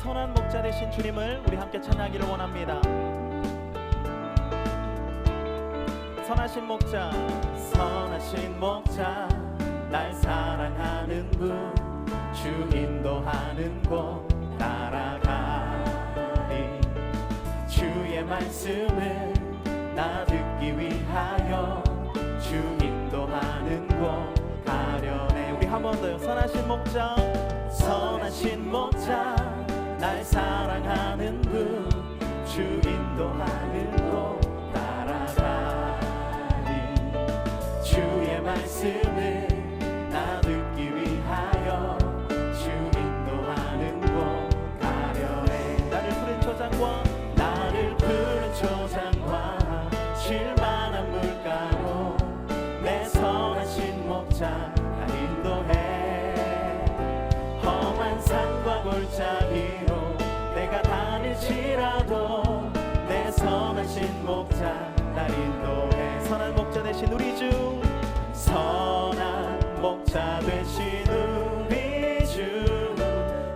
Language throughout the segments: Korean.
선한 목자 되신 주님을 우리 함께 찬양하기를 원합니다. 선하신 목자, 선하신 목자, 날 사랑하는 분, 주 인도하는 곳 따라가리. 주의 말씀을 나 듣기 위하여 주 인도하는 곳 가려네. 우리 한 번 더요. 선하신 목자, 선하신 목자, 날 사랑하는 분, 주 인도하는 곳 따라가리. 주의 말씀을 나 듣기 위하여 주 인도하는 곳 가려네. 나를 푸른 초장과 나를 푸른 초장과 쉴만한 물가로 내 선하신 목자 나 인도해. 험한 산과 골짜기로 내가 다닐지라도 내 선하신 목자 날 인도해. 선한 목자 되신 우리 주, 선한 목자 되신 우리 주,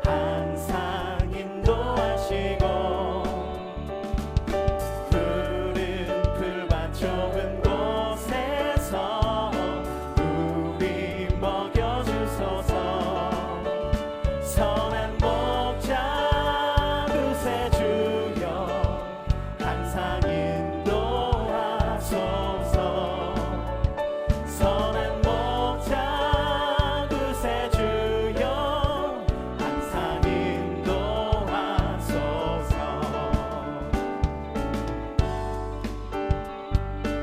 항상 인도하시고 푸른 풀밭 좁은 곳에서 우리 먹여주소서. 선한 목자 구세주여 항상 인도하소서. 선한 목자 구세주여 항상 인도하소서.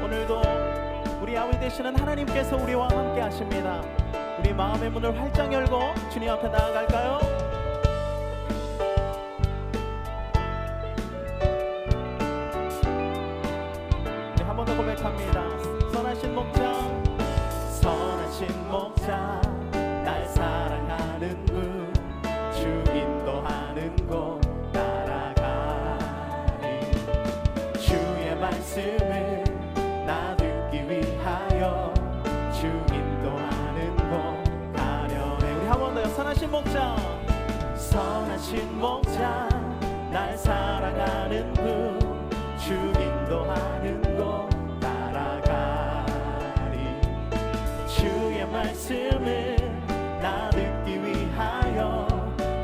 오늘도 우리 아버지 되시는 하나님께서 우리와 함께 하십니다. 우리 마음의 문을 활짝 열고 주님 앞에 나아갈까요? 네, 한 번 더 고백합니다. 선하신 목자, 선하신 목자, 날 사랑하는 분, 주 인도하는 곳 따라가리. 주의 말씀을 나 듣기 위하여 주 인도하는 곳 가려네. 우리 한 번 더요. 선하신 목자, 선하신 목자, 날 사랑하는 분, 주 인도하는 곳 따라가리. 주의 말씀을 나 듣기 위하여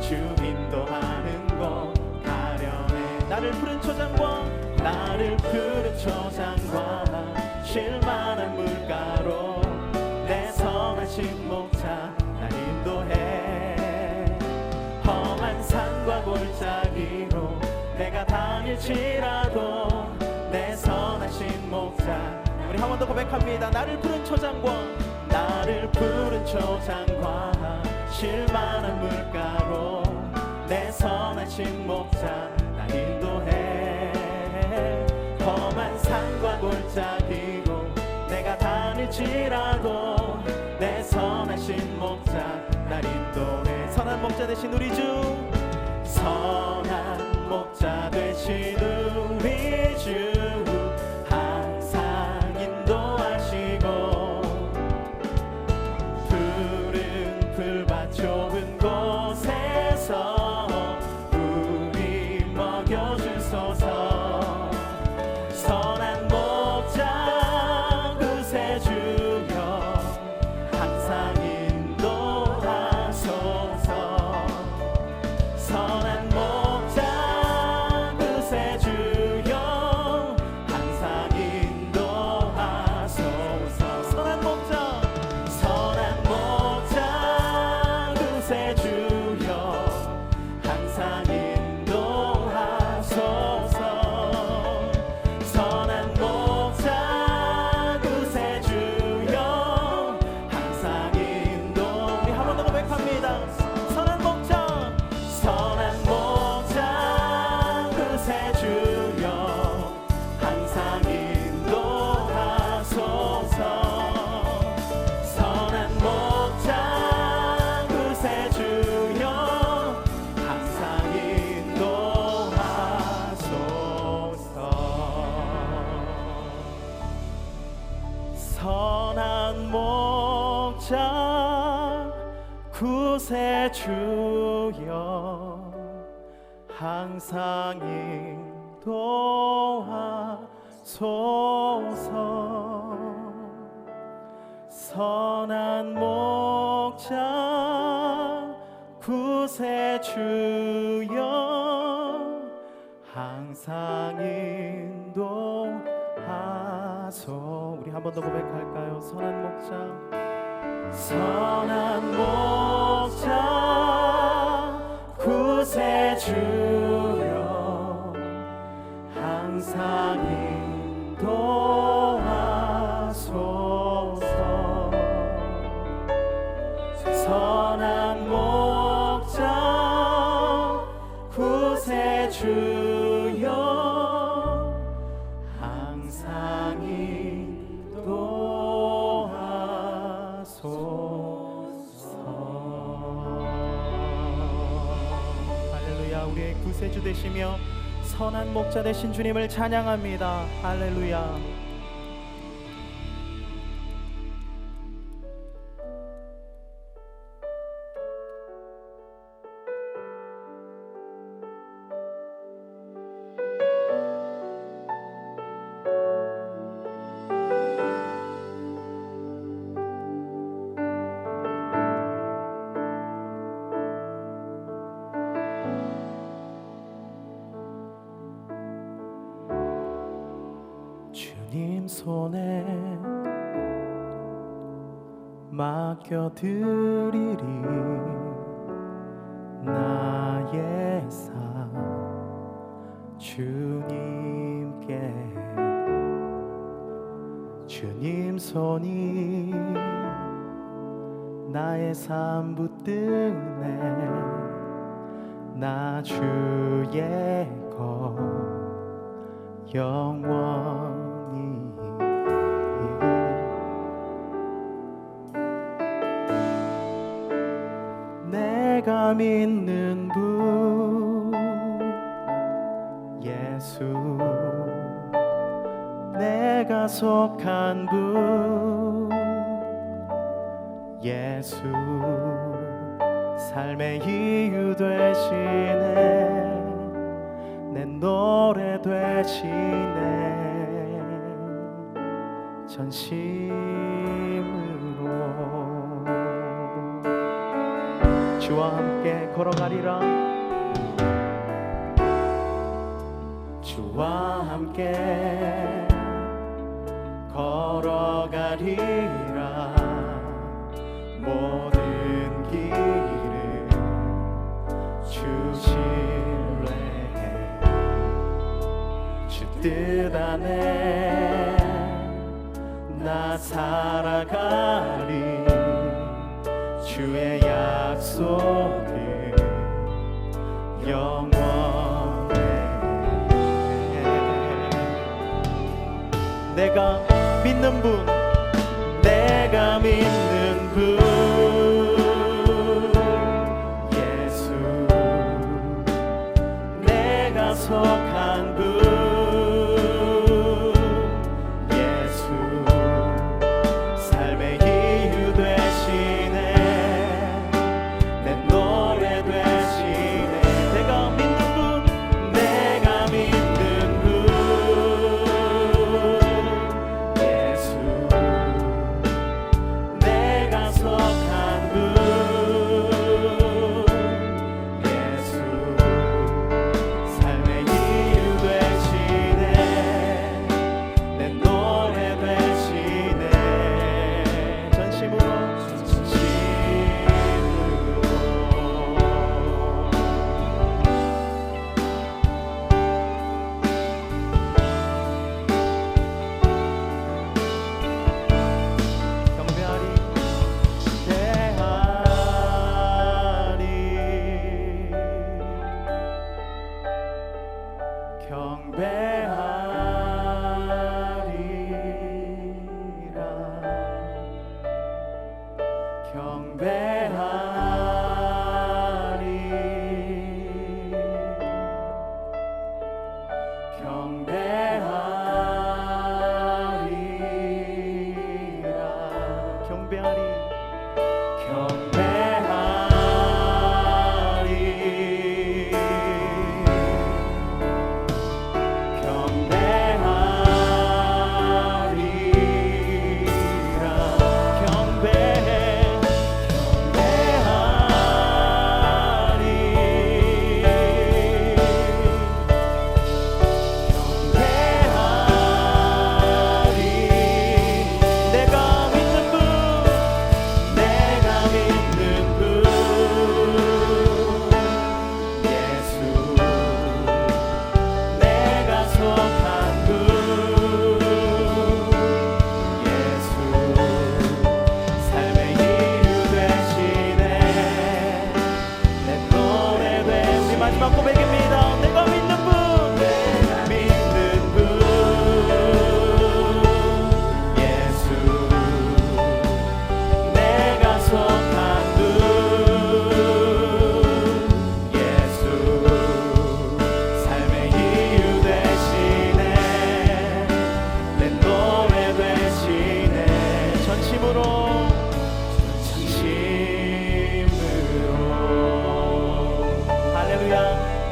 주 인도하는 곳 가려네. 나를 푸른 초장과 나를 푸른 초장과 쉴만한 물가로 내 선하신 목자 날 인도해. 험한 산과 골짜기로 내가 다닐지라도 내 선하신 목자. 우리 한 번 더 고백합니다. 나를 푸른 초장과 나를 푸른 초장과 쉴만한 물가로 내 선하신 목자 날 인도해. 험한 산과 골짜기로 내가 다닐지라도 내 선하신 목자 날 인도해. 선한 목자 되신 우리 주, 선한 목자 되신 우리 주, 항상 인도하시고 푸른 풀밭 좁은 곳에서 우리 먹여주소서. 선한 목자 구세주여 항상 인도하소서. 선한 목자 구세주여 항상 인도하소서. 선한 목자, 선한 목자 구세주여 항상 인도하소서. 선한 목자 구세주여 항상 인도. 우리 한 번 더 고백합니다. 선한 목자, 선한 항상 인도하소서. 선한 목자 구세주여 항상 인도하소. 우리 한 번 더 고백할까요? 선한 목자, 선한 목자 구세주여 항상 인도하소서. 선한 목자 구세주여 항상 인도하소서. 할렐루야. 우리의 구세주 되시며 선한 목자 되신 주님을 찬양합니다. 할렐루야. 주님 손에 맡겨드리리 나의 삶 주님께. 주님 손이 나의 삶 붙드네. 나 주의 것 영원히. 내가 믿는 분 예수, 내가 속한 분 예수, 삶의 이유 되시네. 내 노래 되시네. 전심으로 주와 함께 걸어가리라. 주와 함께 걸어가리라. 모든 길을 주실래. 주 뜻 안에 나 살아가리. 주의 약속은 영원해. 내가 믿는 분, 내가 믿는 분 예수, 내가 속한 분 예수, 삶의 이유 되시네. 내 노래 되시네. 내가 믿는 분, 내가 믿는 분 예수, 내가 속한 분 예수, 삶의 이유 되시네. 내 노래 되시네. 전심으로 경배하리 경배하리.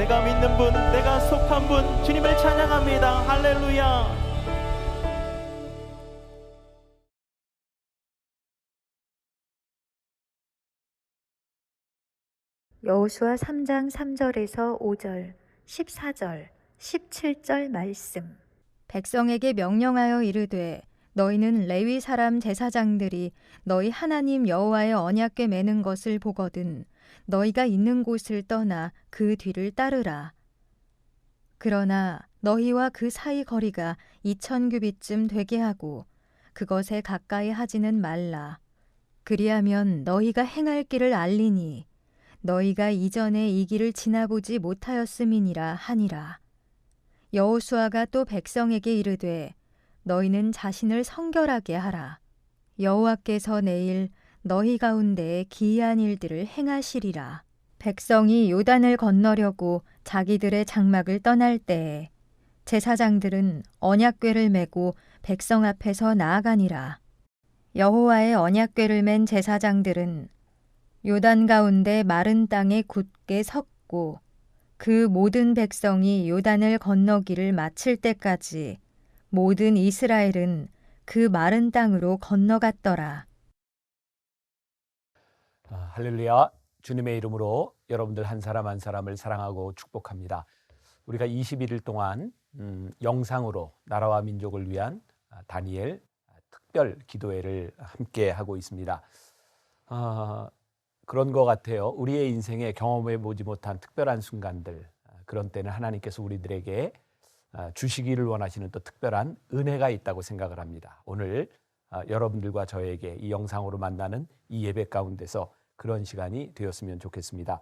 내가 믿는 분, 내가 속한 분, 주님을 찬양합니다. 할렐루야. 여호수아 3장 3절에서 5절, 14절, 17절 말씀. 백성에게 명령하여 이르되 너희는 레위 사람 제사장들이 너희 하나님 여호와의 언약궤 매는 것을 보거든 너희가 있는 곳을 떠나 그 뒤를 따르라. 그러나 너희와 그 사이 거리가 2000규빗쯤 되게 하고 그것에 가까이 하지는 말라. 그리하면 너희가 행할 길을 알리니 너희가 이전에 이 길을 지나보지 못하였음이니라 하니라. 여호수아가 또 백성에게 이르되 너희는 자신을 성결하게 하라. 여호와께서 내일 너희 가운데에 기이한 일들을 행하시리라. 백성이 요단을 건너려고 자기들의 장막을 떠날 때에 제사장들은 언약궤를 메고 백성 앞에서 나아가니라. 여호와의 언약궤를 맨 제사장들은 요단 가운데 마른 땅에 굳게 섰고 그 모든 백성이 요단을 건너기를 마칠 때까지 모든 이스라엘은 그 마른 땅으로 건너갔더라. 할렐루야. 주님의 이름으로 여러분들 한 사람 한 사람을 사랑하고 축복합니다. 우리가 21일 동안 영상으로 나라와 민족을 위한 다니엘 특별 기도회를 함께 하고 있습니다. 그런 것 같아요. 우리의 인생에 경험해 보지 못한 특별한 순간들, 그런 때는 하나님께서 우리들에게 주시기를 원하시는 또 특별한 은혜가 있다고 생각을 합니다. 오늘 여러분들과 저에게 이 영상으로 만나는 이 예배 가운데서 그런 시간이 되었으면 좋겠습니다.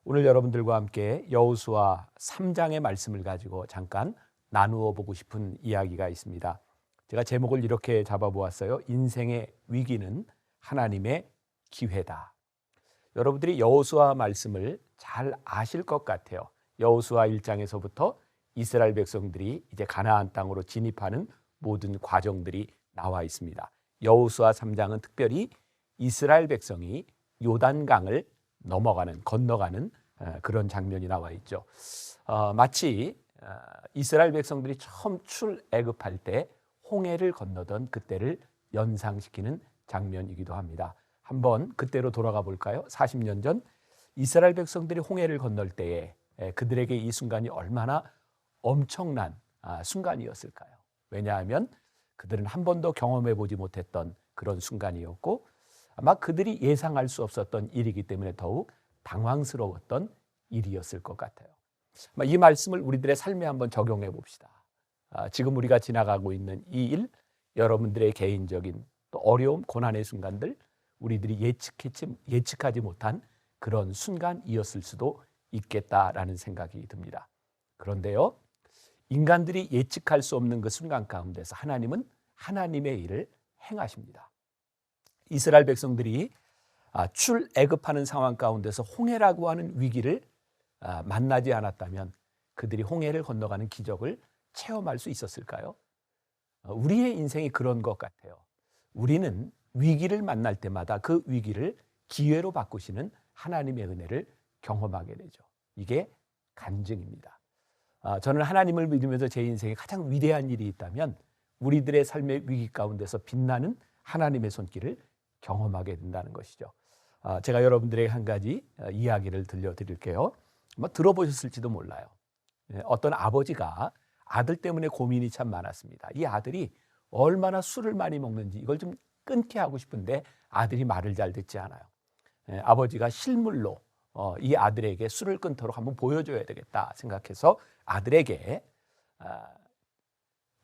오늘 여러분들과 함께 여호수아 3장의 말씀을 가지고 잠깐 나누어 보고 싶은 이야기가 있습니다. 제가 제목을 이렇게 잡아보았어요. 인생의 위기는 하나님의 기회다. 여러분들이 여호수아 말씀을 잘 아실 것 같아요. 여호수아 1장에서부터 이스라엘 백성들이 이제 가나안 땅으로 진입하는 모든 과정들이 나와 있습니다. 여호수아 3장은 특별히 이스라엘 백성이 요단강을 건너가는 그런 장면이 나와 있죠. 마치 이스라엘 백성들이 처음 출애굽할 때 홍해를 건너던 그때를 연상시키는 장면이기도 합니다. 한번 그때로 돌아가 볼까요? 40년 전 이스라엘 백성들이 홍해를 건널 때에 그들에게 이 순간이 얼마나 엄청난 순간이었을까요? 왜냐하면 그들은 한 번도 경험해 보지 못했던 그런 순간이었고 아마 그들이 예상할 수 없었던 일이기 때문에 더욱 당황스러웠던 일이었을 것 같아요. 이 말씀을 우리들의 삶에 한번 적용해 봅시다. 지금 우리가 지나가고 있는 이 일, 여러분들의 개인적인 또 어려움, 고난의 순간들, 우리들이 예측하지 못한 그런 순간이었을 수도 있겠다라는 생각이 듭니다. 그런데요, 인간들이 예측할 수 없는 그 순간 가운데서 하나님은 하나님의 일을 행하십니다. 이스라엘 백성들이 출애굽하는 상황 가운데서 홍해라고 하는 위기를 만나지 않았다면 그들이 홍해를 건너가는 기적을 체험할 수 있었을까요? 우리의 인생이 그런 것 같아요. 우리는 위기를 만날 때마다 그 위기를 기회로 바꾸시는 하나님의 은혜를 경험하게 되죠. 이게 간증입니다. 저는 하나님을 믿으면서 제 인생에 가장 위대한 일이 있다면 우리들의 삶의 위기 가운데서 빛나는 하나님의 손길을 경험하게 된다는 것이죠. 제가 여러분들에게 한 가지 이야기를 들려드릴게요. 들어보셨을지도 몰라요. 어떤 아버지가 아들 때문에 고민이 참 많았습니다. 이 아들이 얼마나 술을 많이 먹는지 이걸 좀 끊게 하고 싶은데 아들이 말을 잘 듣지 않아요. 아버지가 실물로 이 아들에게 술을 끊도록 한번 보여줘야 되겠다 생각해서 아들에게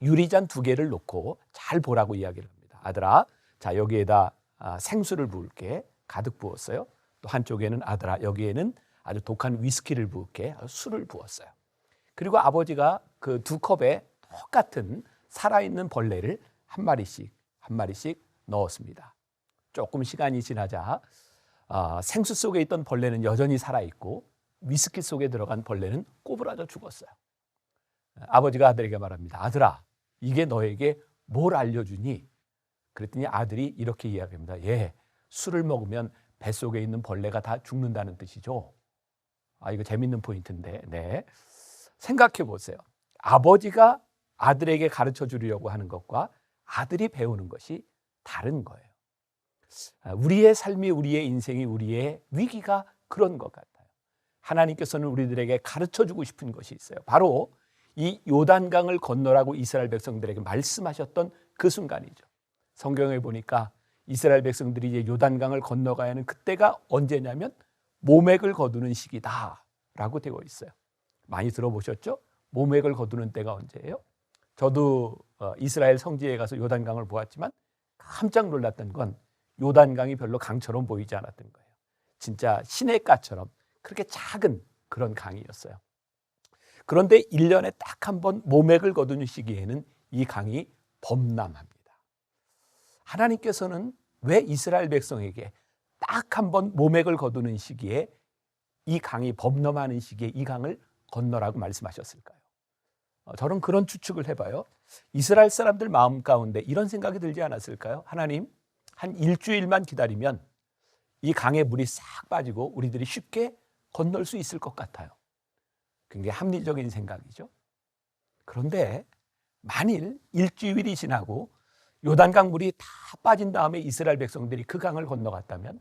유리잔 2개를 놓고 잘 보라고 이야기를 합니다. 아들아, 자 여기에다 생수를 부을게. 가득 부었어요. 또 한쪽에는 아들아, 여기에는 아주 독한 위스키를 부을게. 술을 부었어요. 그리고 아버지가 그 2컵에 똑같은 살아있는 벌레를 한 마리씩 넣었습니다. 조금 시간이 지나자 생수 속에 있던 벌레는 여전히 살아있고 위스키 속에 들어간 벌레는 꼬부라져 죽었어요. 아버지가 아들에게 말합니다. 아들아, 이게 너에게 뭘 알려주니? 그랬더니 아들이 이렇게 이야기합니다. 예, 술을 먹으면 뱃속에 있는 벌레가 다 죽는다는 뜻이죠. 이거 재밌는 포인트인데. 네. 생각해 보세요. 아버지가 아들에게 가르쳐 주려고 하는 것과 아들이 배우는 것이 다른 거예요. 우리의 삶이, 우리의 인생이, 우리의 위기가 그런 것 같아요. 하나님께서는 우리들에게 가르쳐 주고 싶은 것이 있어요. 바로 이 요단강을 건너라고 이스라엘 백성들에게 말씀하셨던 그 순간이죠. 성경에 보니까 이스라엘 백성들이 이제 요단강을 건너가야 하는 그때가 언제냐면 모맥을 거두는 시기다라고 되어 있어요. 많이 들어보셨죠? 모맥을 거두는 때가 언제예요? 저도 이스라엘 성지에 가서 요단강을 보았지만 깜짝 놀랐던 건 요단강이 별로 강처럼 보이지 않았던 거예요. 진짜 시냇가처럼 그렇게 작은 그런 강이었어요. 그런데 1년에 딱 한 번 모맥을 거두는 시기에는 이 강이 범람합니다. 하나님께서는 왜 이스라엘 백성에게 딱 한 번 모맥을 거두는 시기에 이 강이 범람하는 시기에 이 강을 건너라고 말씀하셨을까요? 저는 그런 추측을 해봐요. 이스라엘 사람들 마음 가운데 이런 생각이 들지 않았을까요? 하나님, 한 일주일만 기다리면 이 강에 물이 싹 빠지고 우리들이 쉽게 건널 수 있을 것 같아요. 굉장히 합리적인 생각이죠. 그런데 만일 일주일이 지나고 요단강 물이 다 빠진 다음에 이스라엘 백성들이 그 강을 건너갔다면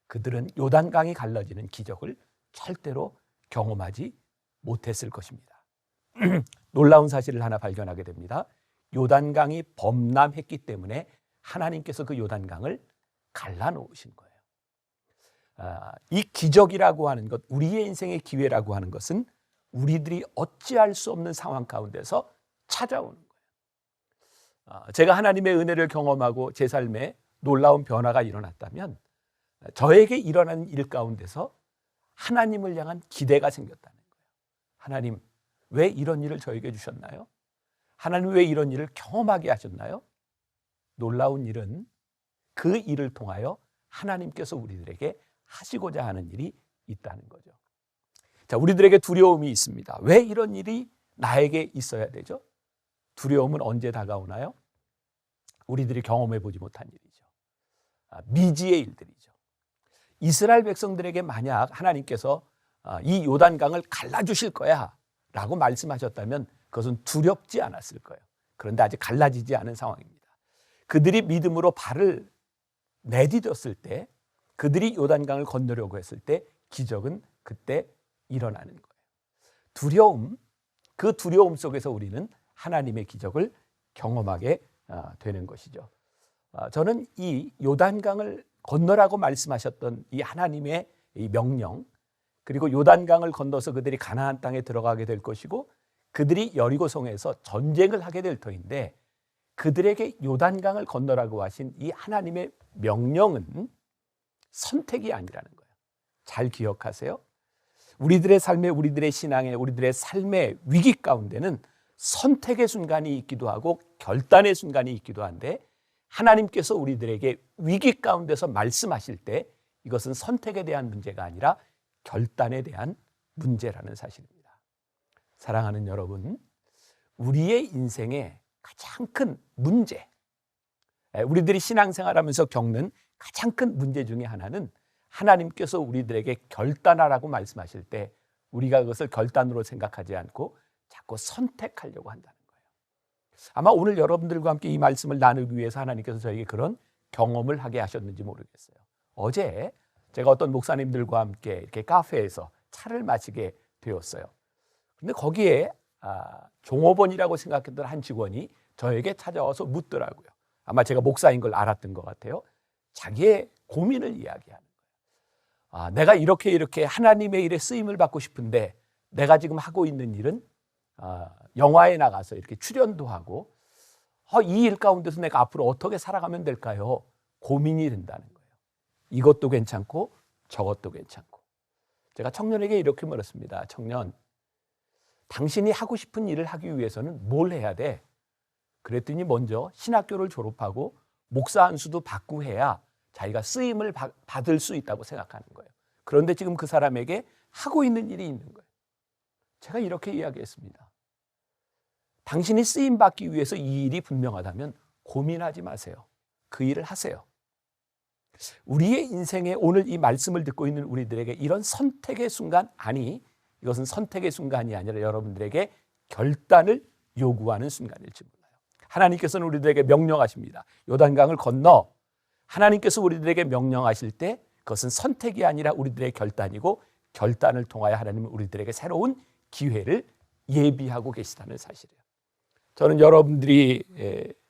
그들은 요단강이 갈라지는 기적을 절대로 경험하지 못했을 것입니다. 놀라운 사실을 하나 발견하게 됩니다. 요단강이 범람했기 때문에 하나님께서 그 요단강을 갈라놓으신 거예요. 이 기적이라고 하는 것, 우리의 인생의 기회라고 하는 것은 우리들이 어찌할 수 없는 상황 가운데서 찾아오는 거예요. 제가 하나님의 은혜를 경험하고 제 삶에 놀라운 변화가 일어났다면 저에게 일어난 일 가운데서 하나님을 향한 기대가 생겼다는 거예요. 하나님, 왜 이런 일을 저에게 주셨나요? 하나님, 왜 이런 일을 경험하게 하셨나요? 놀라운 일은 그 일을 통하여 하나님께서 우리들에게 하시고자 하는 일이 있다는 거죠. 자, 우리들에게 두려움이 있습니다. 왜 이런 일이 나에게 있어야 되죠? 두려움은 언제 다가오나요? 우리들이 경험해 보지 못한 일이죠. 미지의 일들이죠. 이스라엘 백성들에게 만약 하나님께서 이 요단강을 갈라주실 거야 라고 말씀하셨다면 그것은 두렵지 않았을 거예요. 그런데 아직 갈라지지 않은 상황입니다. 그들이 믿음으로 발을 내디뎠을 때, 그들이 요단강을 건너려고 했을 때 기적은 그때 일어나는 거예요. 두려움, 그 두려움 속에서 우리는 하나님의 기적을 경험하게 되는 것이죠. 저는 이 요단강을 건너라고 말씀하셨던 이 하나님의 이 명령, 그리고 요단강을 건너서 그들이 가나안 땅에 들어가게 될 것이고 그들이 여리고성에서 전쟁을 하게 될 터인데, 그들에게 요단강을 건너라고 하신 이 하나님의 명령은 선택이 아니라는 거예요. 잘 기억하세요. 우리들의 삶에, 우리들의 신앙에, 우리들의 삶의 위기 가운데는 선택의 순간이 있기도 하고 결단의 순간이 있기도 한데, 하나님께서 우리들에게 위기 가운데서 말씀하실 때 이것은 선택에 대한 문제가 아니라 결단에 대한 문제라는 사실입니다. 사랑하는 여러분, 우리의 인생의 가장 큰 문제, 우리들이 신앙생활하면서 겪는 가장 큰 문제 중에 하나는 하나님께서 우리들에게 결단하라고 말씀하실 때 우리가 그것을 결단으로 생각하지 않고 자꾸 선택하려고 한다는 거예요. 아마 오늘 여러분들과 함께 이 말씀을 나누기 위해서 하나님께서 저에게 그런 경험을 하게 하셨는지 모르겠어요. 어제 제가 어떤 목사님들과 함께 이렇게 카페에서 차를 마시게 되었어요. 그런데 거기에 종업원이라고 생각했던 한 직원이 저에게 찾아와서 묻더라고요. 아마 제가 목사인 걸 알았던 것 같아요. 자기의 고민을 이야기하는 거예요. 내가 이렇게 하나님의 일에 쓰임을 받고 싶은데 내가 지금 하고 있는 일은 영화에 나가서 이렇게 출연도 하고 이 일 가운데서 내가 앞으로 어떻게 살아가면 될까요? 고민이 된다는 거예요. 이것도 괜찮고 저것도 괜찮고. 제가 청년에게 이렇게 물었습니다. 청년, 당신이 하고 싶은 일을 하기 위해서는 뭘 해야 돼? 그랬더니 먼저 신학교를 졸업하고 목사 안수도 받고 해야 자기가 쓰임을 받을 수 있다고 생각하는 거예요. 그런데 지금 그 사람에게 하고 있는 일이 있는 거예요. 제가 이렇게 이야기했습니다. 당신이 쓰임 받기 위해서 이 일이 분명하다면 고민하지 마세요. 그 일을 하세요. 우리의 인생에 오늘 이 말씀을 듣고 있는 우리들에게 이런 선택의 순간, 아니 이것은 선택의 순간이 아니라 여러분들에게 결단을 요구하는 순간일지 몰라요. 하나님께서는 우리들에게 명령하십니다. 요단강을 건너. 하나님께서 우리들에게 명령하실 때 그것은 선택이 아니라 우리들의 결단이고, 결단을 통하여 하나님은 우리들에게 새로운 기회를 예비하고 계시다는 사실이에요. 저는 여러분들이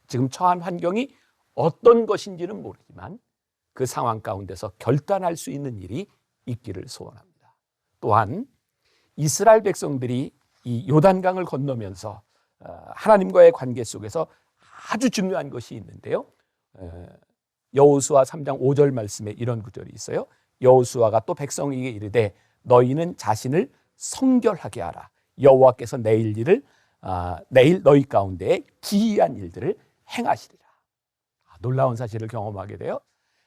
지금 처한 환경이 어떤 것인지는 모르지만 그 상황 가운데서 결단할 수 있는 일이 있기를 소원합니다. 또한 이스라엘 백성들이 이 요단강을 건너면서 하나님과의 관계 속에서 아주 중요한 것이 있는데요. 여호수아 3장 5절 말씀에 이런 구절이 있어요. 여호수아가 또 백성에게 이르되 너희는 자신을 성결하게 하라. 여호와께서 내일 너희 가운데 기이한 일들을 행하시리라. 놀라운 사실을 경험하게 돼요.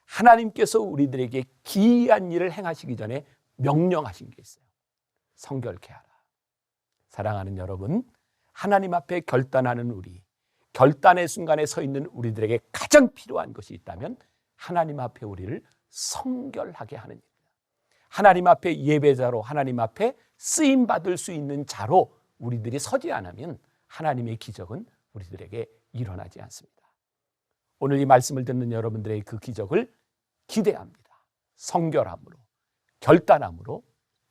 하나님께서 우리들에게 기이한 일을 행하시기 전에 명령하신 게 있어요. 성결케 하라. 사랑하는 여러분, 하나님 앞에 결단하는 우리, 결단의 순간에 서 있는 우리들에게 가장 필요한 것이 있다면 하나님 앞에 우리를 성결하게 하는 일입니다. 하나님 앞에 예배자로, 하나님 앞에 쓰임받을 수 있는 자로 우리들이 서지 않으면 하나님의 기적은 우리들에게 일어나지 않습니다. 오늘 이 말씀을 듣는 여러분들의 그 기적을 기대합니다. 성결함으로, 결단함으로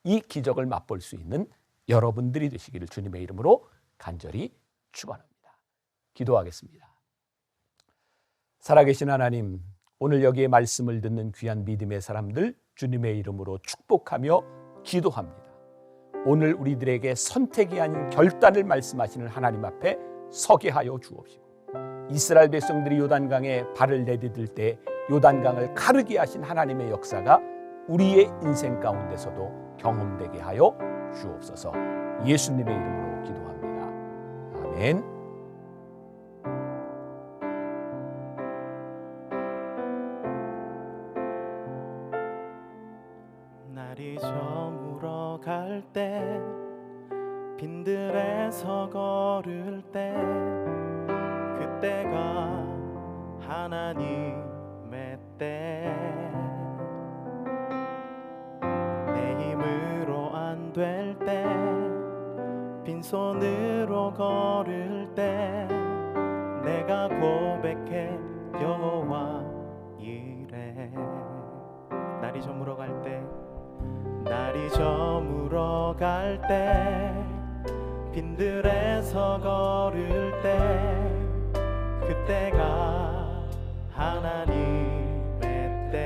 이 기적을 맛볼 수 있는 여러분들이 되시기를 주님의 이름으로 간절히 축원합니다. 기도하겠습니다. 살아계신 하나님, 오늘 여기에 말씀을 듣는 귀한 믿음의 사람들 주님의 이름으로 축복하며 기도합니다. 오늘 우리들에게 선택이 아닌 결단을 말씀하시는 하나님 앞에 서게 하여 주옵시고, 이스라엘 백성들이 요단강에 발을 내디딜 때 요단강을 가르게 하신 하나님의 역사가 우리의 인생 가운데서도 경험되게 하여 주옵소서. 예수님의 이름으로 기도합니다. 아멘. 날이 저물어 갈 때, 빈들에서 걸을 때, 그때가 하나님의 때. 내 힘으로 안 될 때, 빈손으로 걸을 때, 내가 고백해 여호와 이래. 날이 저물어 갈 때, 날이 저물어 갈 때, 빈들에서 걸을 때, 그때가 하나님의 때.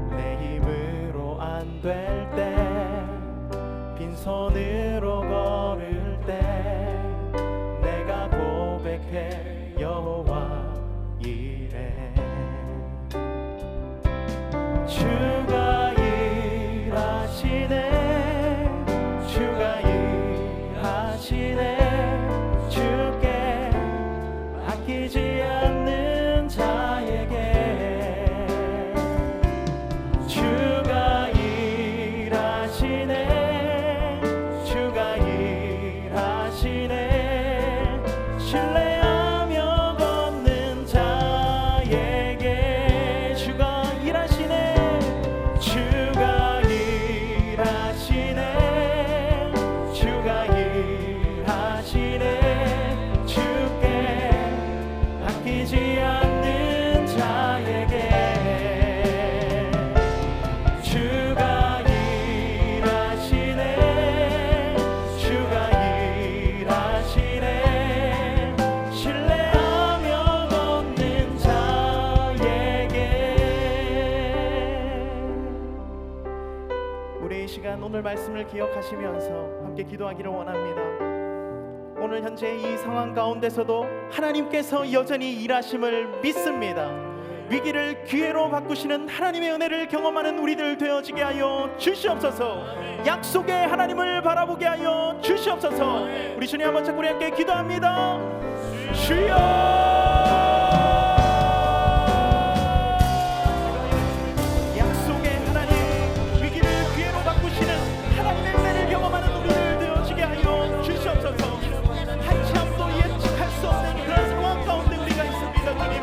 내 힘으로 안 될 때, 빈손으로 걸을 때, 내가 고백해 여호와 이래. 주가 일하시네, 주가 일하시네, 주께 아끼지 않는 자에게. 주가 일하시네, 주가 일하시네, 신뢰하며 걷는 자에게. 주가 일하시네, 주가 일하시네, 주가 일하시네, 주께 아끼지 않는 자에게. 주가 일하시네, 주가 일하시네, 신뢰하며 걷는 자에게. 우리 이 시간 오늘 말씀을 기억하시면서 함께 기도하기를 원합니다. 오늘 현재 이 상황 가운데서도 하나님께서 여전히 일하심을 믿습니다. 위기를 기회로 바꾸시는 하나님의 은혜를 경험하는 우리들 되어지게 하여 주시옵소서. 약속의 하나님을 바라보게 하여 주시옵소서. 우리 주님 한번 찾고 우리 함께 기도합니다. 주여, 약속의 하나님, 위기를 기회로 바꾸시는 하나님의 은혜를 경험하는 우리들 되어지게 하여 주시옵소서. 한치 앞도 예측할 수 없는 그런 상황 가운데 우리가 있습니다. 주님,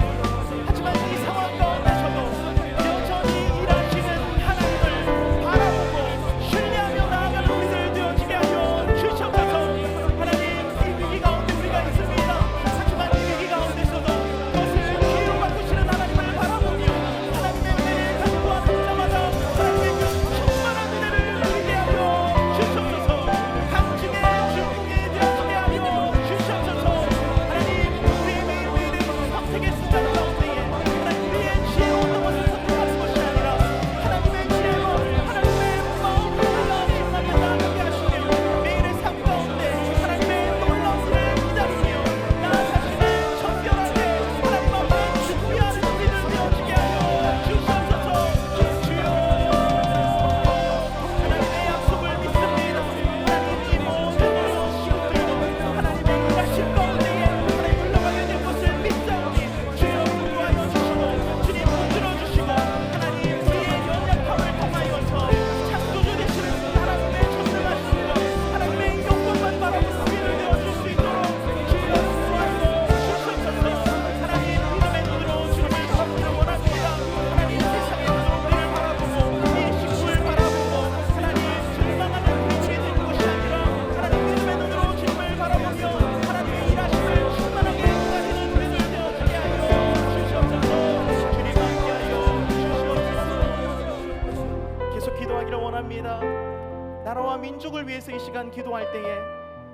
민족을 위해서 이 시간 기도할 때에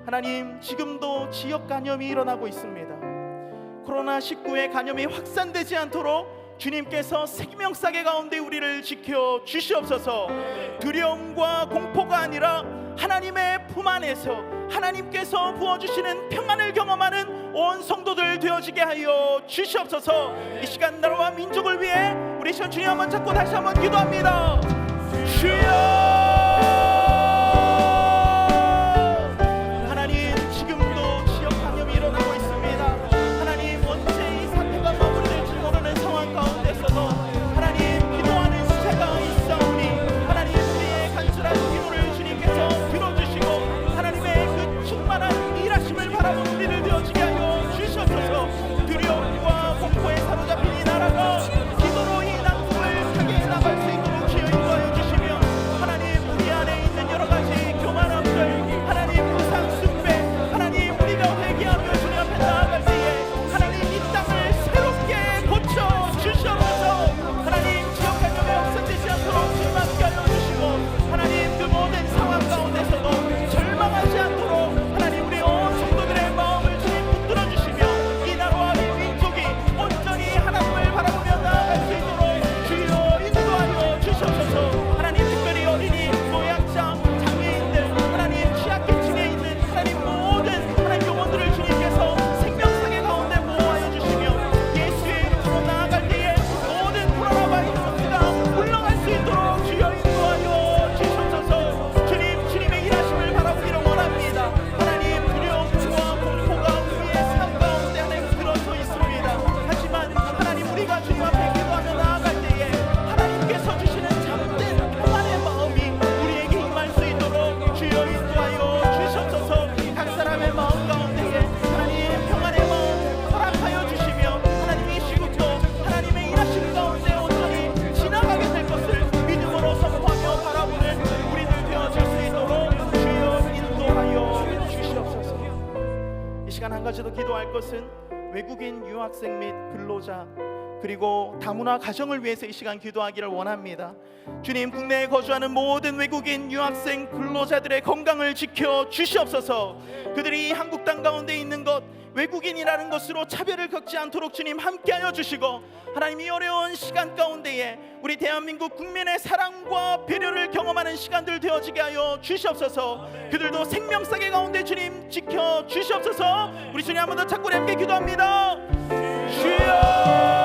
하나님, 지금도 지역 간염이 일어나고 있습니다. 코로나19의 간염이 확산되지 않도록 주님께서 생명사계 가운데 우리를 지켜 주시옵소서. 두려움과 공포가 아니라 하나님의 품 안에서 하나님께서 부어주시는 평안을 경험하는 온 성도들 되어지게 하여 주시옵소서. 이 시간 나라와 민족을 위해 우리 시간 주님 한번 잡고 다시 한번 기도합니다. 주여, 기도할 것은 외국인 유학생 및 근로자 그리고 다문화 가정을 위해서 이 시간 기도하기를 원합니다. 주님, 국내에 거주하는 모든 외국인 유학생 근로자들의 건강을 지켜 주시옵소서. 그들이 한국 땅 가운데 있는 것, 외국인이라는 것으로 차별을 겪지 않도록 주님 함께하여 주시고, 하나님 이 어려운 시간 가운데에 우리 대한민국 국민의 사랑과 배려를 경험하는 시간들 되어지게 하여 주시옵소서. 그들도 생명사계 가운데 주님 지켜 주시옵소서. 우리 주님 한 번 더 찾고 함께 기도합니다. 주여,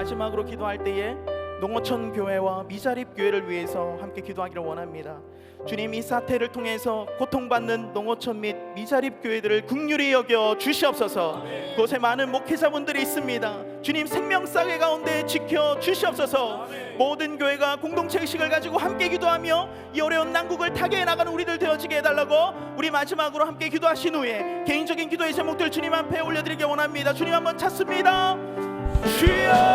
마지막으로 기도할 때에 농어촌 교회와 미자립 교회를 위해서 함께 기도하기를 원합니다. 주님, 이 사태를 통해서 고통받는 농어촌 및 미자립 교회들을 긍휼히 여겨 주시옵소서. 그곳에 많은 목회자분들이 있습니다. 주님 생명싸개 가운데 지켜 주시옵소서. 모든 교회가 공동체 의식을 가지고 함께 기도하며 이 어려운 난국을 타개해 나가는 우리들 되어지게 해달라고 우리 마지막으로 함께 기도하신 후에 개인적인 기도의 제목들 주님 앞에 올려드리기 원합니다. 주님 한번 찾습니다. 주여